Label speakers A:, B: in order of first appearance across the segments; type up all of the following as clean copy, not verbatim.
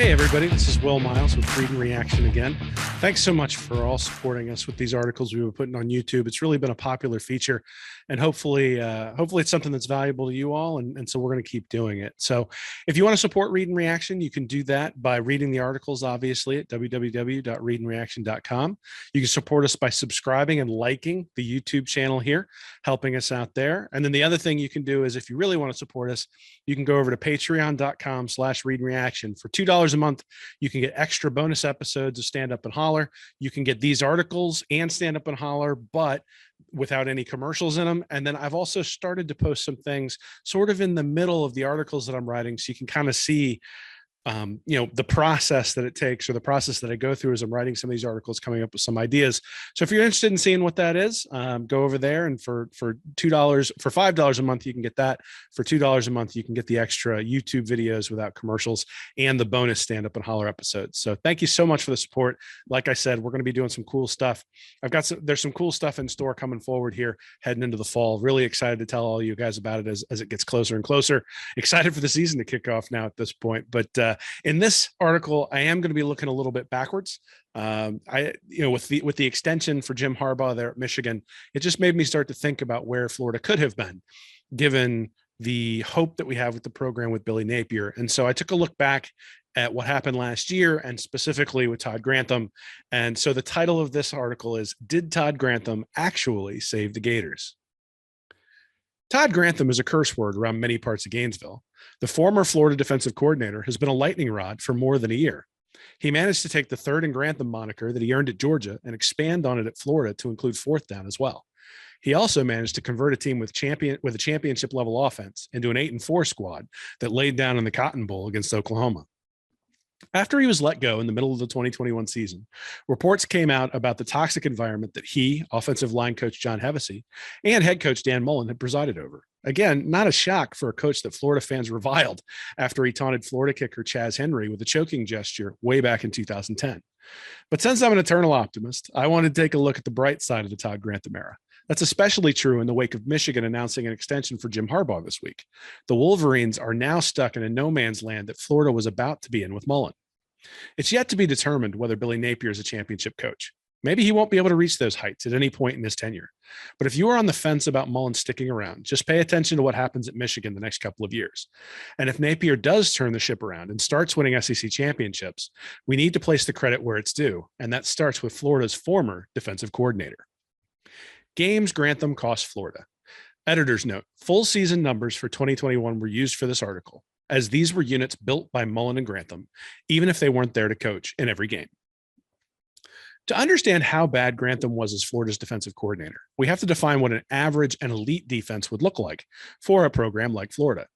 A: Hey, everybody, this is Will Miles with Read and Reaction again. Thanks so much for all supporting us with these articles we were putting on YouTube. It's really been a popular feature, and hopefully it's something that's valuable to you all, and so we're going to keep doing it. So if you want to support Read and Reaction, you can do that by reading the articles, obviously, at www.readandreaction.com. You can support us by subscribing and liking the YouTube channel here, helping us out there. And then the other thing you can do is if you really want to support us, you can go over to patreon.com/readandreaction. For $2 a month, you can get extra bonus episodes of Stand Up and Holler. You can get these articles and Stand Up and Holler, but without any commercials in them. And then I've also started to post some things sort of in the middle of the articles that I'm writing, so you can kind of see the process that it takes, or the process that I go through as I'm writing some of these articles, coming up with some ideas. So if you're interested in seeing what that is, go over there, and for $5 a month, you can get that. For $2 a month, you can get the extra YouTube videos without commercials and the bonus Stand Up and Holler episodes. So thank you so much for the support. Like I said, we're going to be doing some cool stuff. There's some cool stuff in store coming forward here, heading into the fall. Really excited to tell all you guys about it as it gets closer and closer. Excited for the season to kick off now at this point. But in this article, I am going to be looking a little bit backwards. With the extension for Jim Harbaugh there at Michigan, it just made me start to think about where Florida could have been, given the hope that we have with the program with Billy Napier. And so I took a look back at what happened last year, and specifically with Todd Grantham. And so the title of this article is, "Did Todd Grantham Actually Save the Gators?" Todd Grantham is a curse word around many parts of Gainesville. The former Florida defensive coordinator has been a lightning rod for more than a year. He managed to take the third and Grantham moniker that he earned at Georgia and expand on it at Florida to include fourth down as well. He also managed to convert a team with a championship level offense into an 8-4 squad that laid down in the Cotton Bowl against Oklahoma. After he was let go in the middle of the 2021 season, reports came out about the toxic environment that he, offensive line coach John Hevesy, and head coach Dan Mullen had presided over. Again, not a shock for a coach that Florida fans reviled after he taunted Florida kicker Chaz Henry with a choking gesture way back in 2010. But since I'm an eternal optimist, I want to take a look at the bright side of the Todd Grantham era. That's especially true in the wake of Michigan announcing an extension for Jim Harbaugh this week. The Wolverines are now stuck in a no man's land that Florida was about to be in with Mullen. It's yet to be determined whether Billy Napier is a championship coach. Maybe he won't be able to reach those heights at any point in his tenure. But if you are on the fence about Mullen sticking around, just pay attention to what happens at Michigan the next couple of years. And if Napier does turn the ship around and starts winning SEC championships, we need to place the credit where it's due, and that starts with Florida's former defensive coordinator. Games Grantham cost Florida. Editor's note: full season numbers for 2021 were used for this article, as these were units built by Mullen and Grantham, even if they weren't there to coach in every game. To understand how bad Grantham was as Florida's defensive coordinator, we have to define what an average and elite defense would look like for a program like Florida.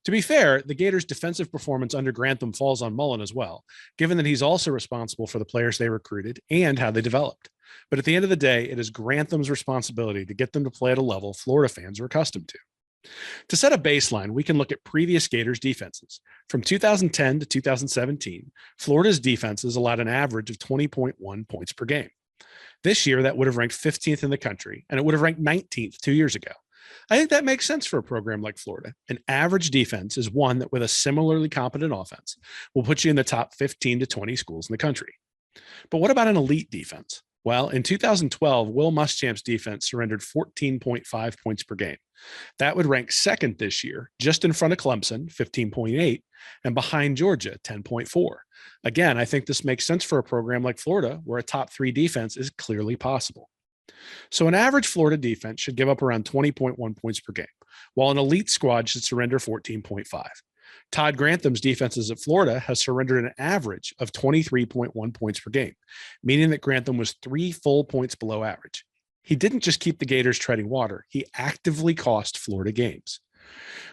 A: To be fair, the Gators' defensive performance under Grantham falls on Mullen as well, given that he's also responsible for the players they recruited and how they developed. But at the end of the day, it is Grantham's responsibility to get them to play at a level Florida fans are accustomed to. To set a baseline, we can look at previous Gators defenses. From 2010 to 2017, Florida's defenses allowed an average of 20.1 points per game. This year, that would have ranked 15th in the country, and it would have ranked 19th 2 years ago. I think that makes sense for a program like Florida. An average defense is one that, with a similarly competent offense, will put you in the top 15 to 20 schools in the country. But what about an elite defense? Well, in 2012, Will Muschamp's defense surrendered 14.5 points per game. That would rank second this year, just in front of Clemson, 15.8, and behind Georgia, 10.4. Again, I think this makes sense for a program like Florida, where a top 3 defense is clearly possible. So an average Florida defense should give up around 20.1 points per game, while an elite squad should surrender 14.5. Todd Grantham's defenses at Florida has surrendered an average of 23.1 points per game, meaning that Grantham was 3 full points below average. He didn't just keep the Gators treading water, he actively cost Florida games.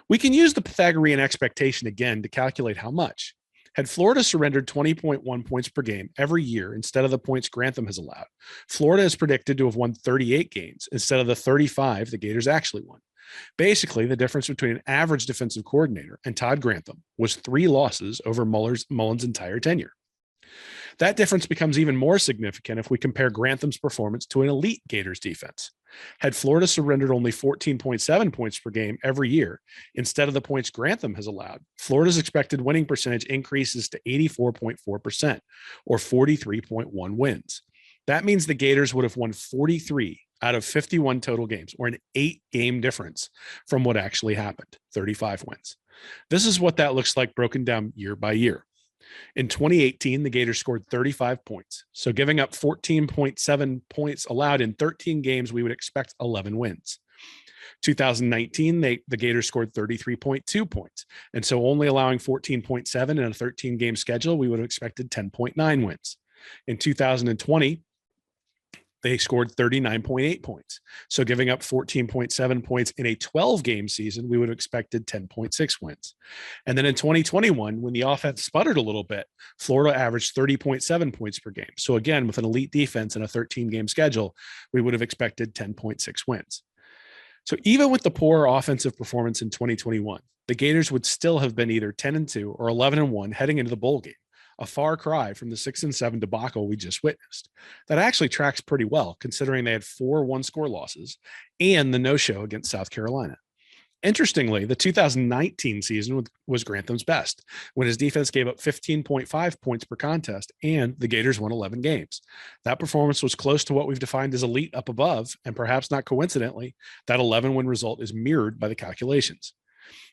A: We can use the Pythagorean expectation again to calculate how much. Had Florida surrendered 20.1 points per game every year instead of the points Grantham has allowed, Florida is predicted to have won 38 games instead of the 35 the Gators actually won. Basically, the difference between an average defensive coordinator and Todd Grantham was 3 losses over Mullen's entire tenure. That difference becomes even more significant if we compare Grantham's performance to an elite Gators defense. Had Florida surrendered only 14.7 points per game every year instead of the points Grantham has allowed, Florida's expected winning percentage increases to 84.4% or 43.1 wins. That means the Gators would have won 43 out of 51 total games, or an 8-game difference from what actually happened, 35 wins. This is what that looks like broken down year by year. In 2018, the Gators scored 35 points. So giving up 14.7 points allowed in 13 games, we would expect 11 wins. 2019, the Gators scored 33.2 points. And so only allowing 14.7 in a 13-game schedule, we would have expected 10.9 wins. In 2020, they scored 39.8 points. So giving up 14.7 points in a 12-game season, we would have expected 10.6 wins. And then in 2021, when the offense sputtered a little bit, Florida averaged 30.7 points per game. So again, with an elite defense and a 13-game schedule, we would have expected 10.6 wins. So even with the poor offensive performance in 2021, the Gators would still have been either 10-2 or 11-1 heading into the bowl game. A far cry from the 6-7 debacle we just witnessed. That actually tracks pretty well, considering they had 4 one-score losses and the no-show against South Carolina. Interestingly, the 2019 season was Grantham's best, when his defense gave up 15.5 points per contest and the Gators won 11 games. That performance was close to what we've defined as elite up above, and perhaps not coincidentally, that 11-win result is mirrored by the calculations.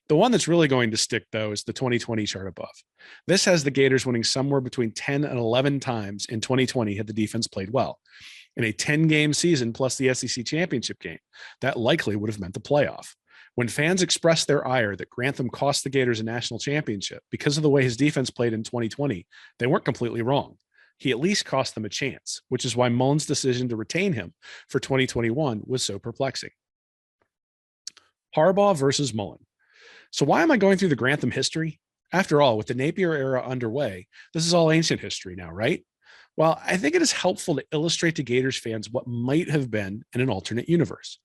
A: The one that's really going to stick, though, is the 2020 chart above. This has the Gators winning somewhere between 10 and 11 times in 2020 had the defense played well. In a 10-game season plus the SEC championship game, that likely would have meant the playoff. When fans expressed their ire that Grantham cost the Gators a national championship because of the way his defense played in 2020, they weren't completely wrong. He at least cost them a chance, which is why Mullen's decision to retain him for 2021 was so perplexing. Harbaugh versus Mullen. So why am I going through the Grantham history? After all, with the Napier era underway, this is all ancient history now, right? Well, I think it is helpful to illustrate to Gators fans what might have been in an alternate universe.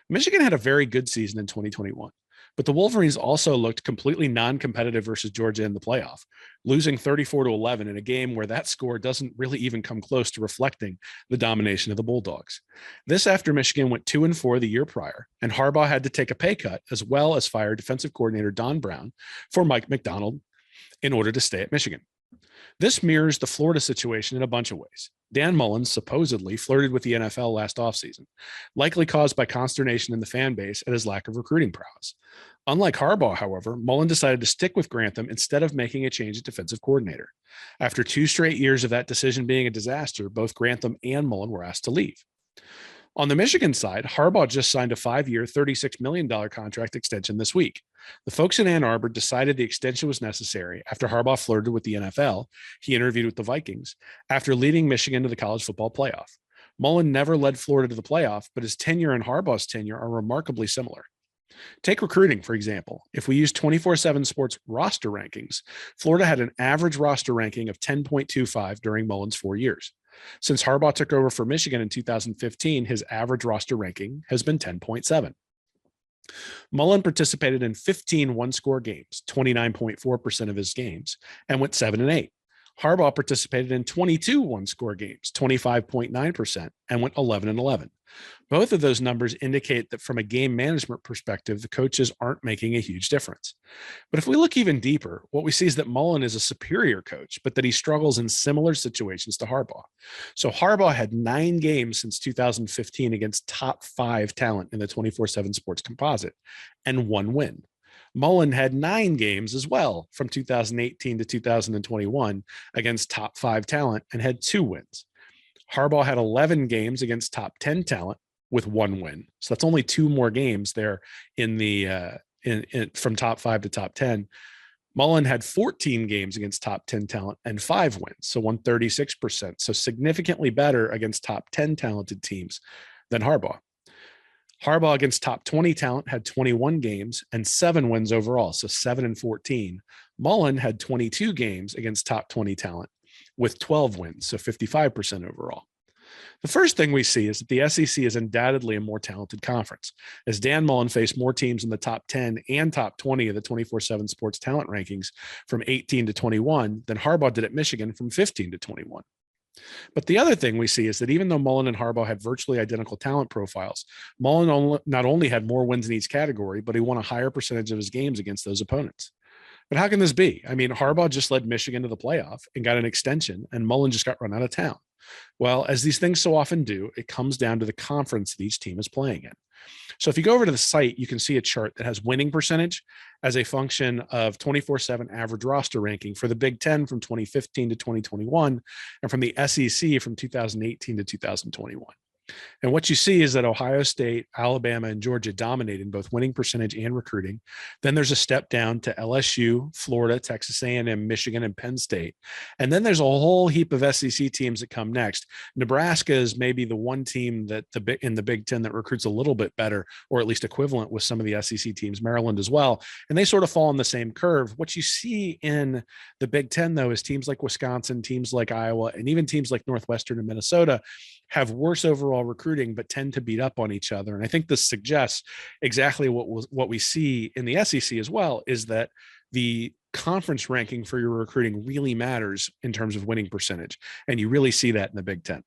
A: Michigan had a very good season in 2021, but the Wolverines also looked completely non-competitive versus Georgia in the playoff, losing 34-11 in a game where that score doesn't really even come close to reflecting the domination of the Bulldogs. This after Michigan went 2-4 the year prior, and Harbaugh had to take a pay cut as well as fire defensive coordinator Don Brown for Mike McDonald in order to stay at Michigan. This mirrors the Florida situation in a bunch of ways. Dan Mullen supposedly flirted with the NFL last offseason, likely caused by consternation in the fan base at his lack of recruiting prowess. Unlike Harbaugh, however, Mullen decided to stick with Grantham instead of making a change at defensive coordinator. After 2 straight years of that decision being a disaster, both Grantham and Mullen were asked to leave. On the Michigan side, Harbaugh just signed a 5-year, $36 million contract extension this week. The folks in Ann Arbor decided the extension was necessary after Harbaugh flirted with the NFL. He interviewed with the Vikings after leading Michigan to the college football playoff. Mullen never led Florida to the playoff, but his tenure and Harbaugh's tenure are remarkably similar. Take recruiting, for example. If we use 24/7 Sports roster rankings, Florida had an average roster ranking of 10.25 during Mullen's 4 years. Since Harbaugh took over for Michigan in 2015, his average roster ranking has been 10.7. Mullen participated in 15 one-score games, 29.4% of his games, and went 7-8. Harbaugh participated in 22 one-score games, 25.9%, and went 11-11. Both of those numbers indicate that from a game management perspective, the coaches aren't making a huge difference. But if we look even deeper, what we see is that Mullen is a superior coach, but that he struggles in similar situations to Harbaugh. So Harbaugh had 9 games since 2015 against top 5 talent in the 24/7 Sports composite and 1 win. Mullen had 9 games as well from 2018 to 2021 against top 5 talent and had 2 wins. Harbaugh had 11 games against top 10 talent with 1 win. So that's only 2 more games there in the from top 5 to top 10. Mullen had 14 games against top 10 talent and 5 wins, so won 36%. So significantly better against top 10 talented teams than Harbaugh. Harbaugh against top 20 talent had 21 games and 7 wins overall, so 7-14. Mullen had 22 games against top 20 talent with 12 wins, so 55% overall. The first thing we see is that the SEC is undoubtedly a more talented conference, as Dan Mullen faced more teams in the top 10 and top 20 of the 24/7 Sports talent rankings from 18 to 21 than Harbaugh did at Michigan from 15 to 21. But the other thing we see is that even though Mullen and Harbaugh had virtually identical talent profiles, Mullen not only had more wins in each category, but he won a higher percentage of his games against those opponents. But how can this be? I mean, Harbaugh just led Michigan to the playoff and got an extension, and Mullen just got run out of town. Well, as these things so often do, it comes down to the conference that each team is playing in. So if you go over to the site, you can see a chart that has winning percentage as a function of 24/7 average roster ranking for the Big Ten from 2015 to 2021 and from the SEC from 2018 to 2021. And what you see is that Ohio State, Alabama, and Georgia dominate in both winning percentage and recruiting. Then there's a step down to LSU, Florida, Texas A&M, Michigan, and Penn State. And then there's a whole heap of SEC teams that come next. Nebraska is maybe the one team that in the Big Ten that recruits a little bit better, or at least equivalent with some of the SEC teams, Maryland as well. And they sort of fall on the same curve. What you see in the Big Ten, though, is teams like Wisconsin, teams like Iowa, and even teams like Northwestern and Minnesota have worse overall recruiting, but tend to beat up on each other. And I think this suggests exactly what we see in the SEC as well, is that the conference ranking for your recruiting really matters in terms of winning percentage. And you really see that in the Big Ten.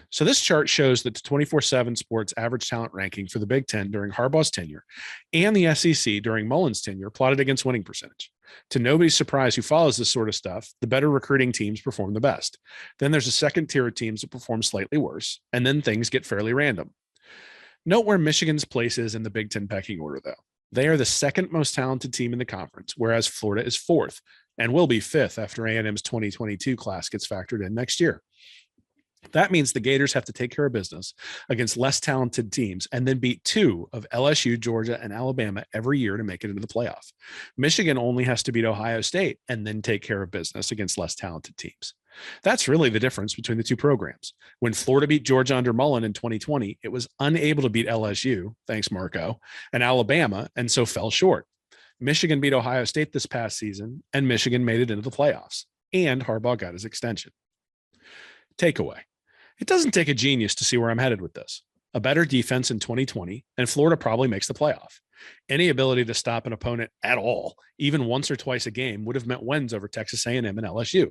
A: So this chart shows that the 24/7 Sports average talent ranking for the Big Ten during Harbaugh's tenure and the SEC during Mullen's tenure plotted against winning percentage. To nobody's surprise who follows this sort of stuff, the better recruiting teams perform the best. Then there's a second tier of teams that perform slightly worse, and then things get fairly random. Note where Michigan's place is in the Big Ten pecking order, though. They are the second most talented team in the conference, whereas Florida is fourth and will be fifth after A&M's 2022 class gets factored in next year. That means the Gators have to take care of business against less talented teams and then beat two of LSU, Georgia, and Alabama every year to make it into the playoff. Michigan only has to beat Ohio State and then take care of business against less talented teams. That's really the difference between the two programs. When Florida beat Georgia under Mullen in 2020, it was unable to beat LSU, thanks Marco, and Alabama, and so fell short. Michigan beat Ohio State this past season, and Michigan made it into the playoffs, and Harbaugh got his extension. Takeaway. It doesn't take a genius to see where I'm headed with this. A better defense in 2020, and Florida probably makes the playoff. Any ability to stop an opponent at all, even once or twice a game, would have meant wins over Texas A&M and LSU.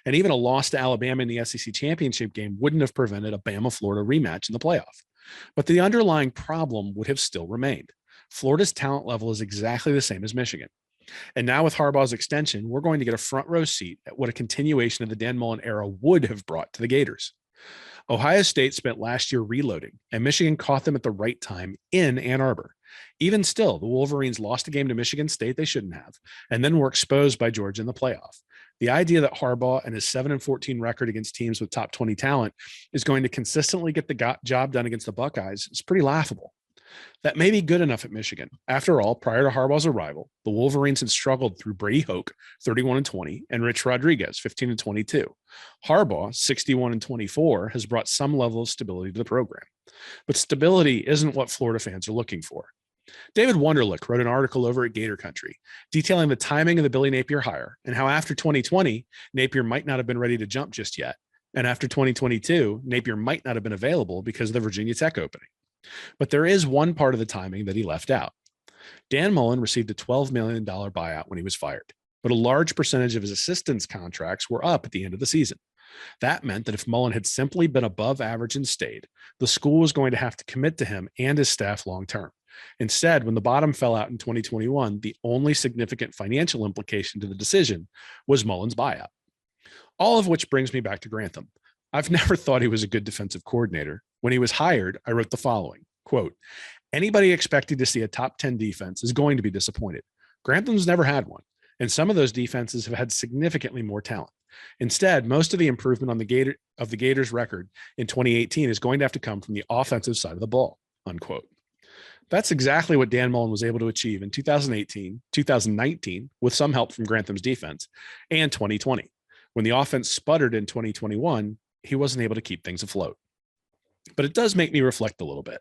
A: And even a loss to Alabama in the SEC championship game wouldn't have prevented a Bama-Florida rematch in the playoff. But the underlying problem would have still remained. Florida's talent level is exactly the same as Michigan. And now with Harbaugh's extension, we're going to get a front row seat at what a continuation of the Dan Mullen era would have brought to the Gators. Ohio State spent last year reloading, and Michigan caught them at the right time in Ann Arbor. Even still, the Wolverines lost a game to Michigan State they shouldn't have, and then were exposed by Georgia in the playoff. The idea that Harbaugh and his 7-14 record against teams with top 20 talent is going to consistently get the job done against the Buckeyes is pretty laughable. That may be good enough at Michigan. After all, prior to Harbaugh's arrival, the Wolverines had struggled through Brady Hoke, 31-20, and Rich Rodriguez, 15-22. Harbaugh, 61-24, has brought some level of stability to the program. But stability isn't what Florida fans are looking for. David Wunderlich wrote an article over at Gator Country detailing the timing of the Billy Napier hire and how after 2020, Napier might not have been ready to jump just yet. And after 2022, Napier might not have been available because of the Virginia Tech opening. But there is one part of the timing that he left out. Dan Mullen received a $12 million buyout when he was fired, but a large percentage of his assistants' contracts were up at the end of the season. That meant that if Mullen had simply been above average and stayed, the school was going to have to commit to him and his staff long term. Instead, when the bottom fell out in 2021, the only significant financial implication to the decision was Mullen's buyout. All of which brings me back to Grantham. I've never thought he was a good defensive coordinator. When he was hired, I wrote the following, quote, "Anybody expecting to see a top 10 defense is going to be disappointed. Grantham's never had one, and some of those defenses have had significantly more talent. Instead, most of the improvement on the Gators record in 2018 is going to have to come from the offensive side of the ball," unquote. That's exactly what Dan Mullen was able to achieve in 2018, 2019, with some help from Grantham's defense, and 2020. When the offense sputtered in 2021, he wasn't able to keep things afloat. But it does make me reflect a little bit.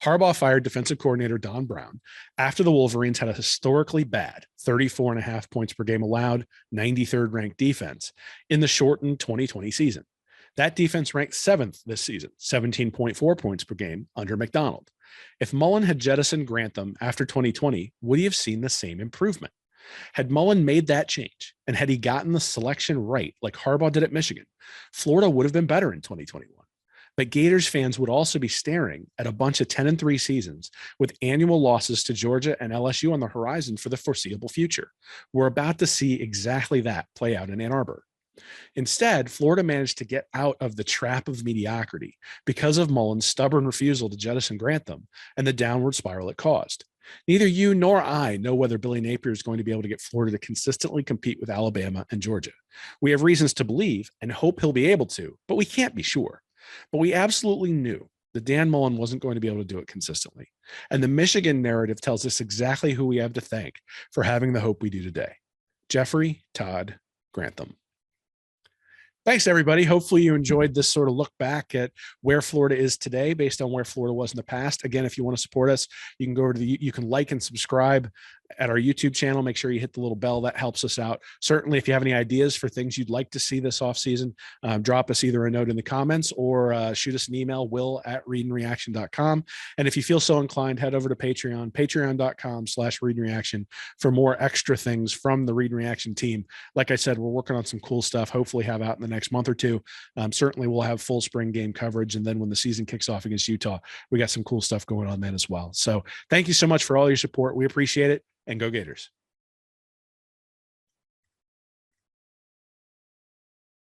A: Harbaugh fired defensive coordinator Don Brown after the Wolverines had a historically bad 34.5 points per game allowed, 93rd ranked defense in the shortened 2020 season. That defense ranked 7th this season, 17.4 points per game under McDonald. If Mullen had jettisoned Grantham after 2020, would he have seen the same improvement? Had Mullen made that change and had he gotten the selection right, like Harbaugh did at Michigan, Florida would have been better in 2021. But Gators fans would also be staring at a bunch of 10-3 seasons with annual losses to Georgia and LSU on the horizon for the foreseeable future. We're about to see exactly that play out in Ann Arbor. Instead, Florida managed to get out of the trap of mediocrity because of Mullen's stubborn refusal to jettison Grantham and the downward spiral it caused. Neither you nor I know whether Billy Napier is going to be able to get Florida to consistently compete with Alabama and Georgia. We have reasons to believe and hope he'll be able to, but we can't be sure. But we absolutely knew that Dan Mullen wasn't going to be able to do it consistently. And the Michigan narrative tells us exactly who we have to thank for having the hope we do today. Jeffrey Todd Grantham. Thanks, everybody. Hopefully you enjoyed this sort of look back at where Florida is today based on where Florida was in the past. Again, if you want to support us, you can go over to you can like and subscribe at our YouTube channel. Make sure you hit the little bell. That helps us out. Certainly, if you have any ideas for things you'd like to see this offseason, drop us either a note in the comments or shoot us an email, will@readandreaction.com. And if you feel so inclined, head over to Patreon, patreon.com/readandreaction for more extra things from the Read and Reaction team. Like I said, we're working on some cool stuff, hopefully have out in the next month or two. Certainly we'll have full spring game coverage. And then when the season kicks off against Utah, we got some cool stuff going on then as well. So thank you so much for all your support. We appreciate it, and go Gators.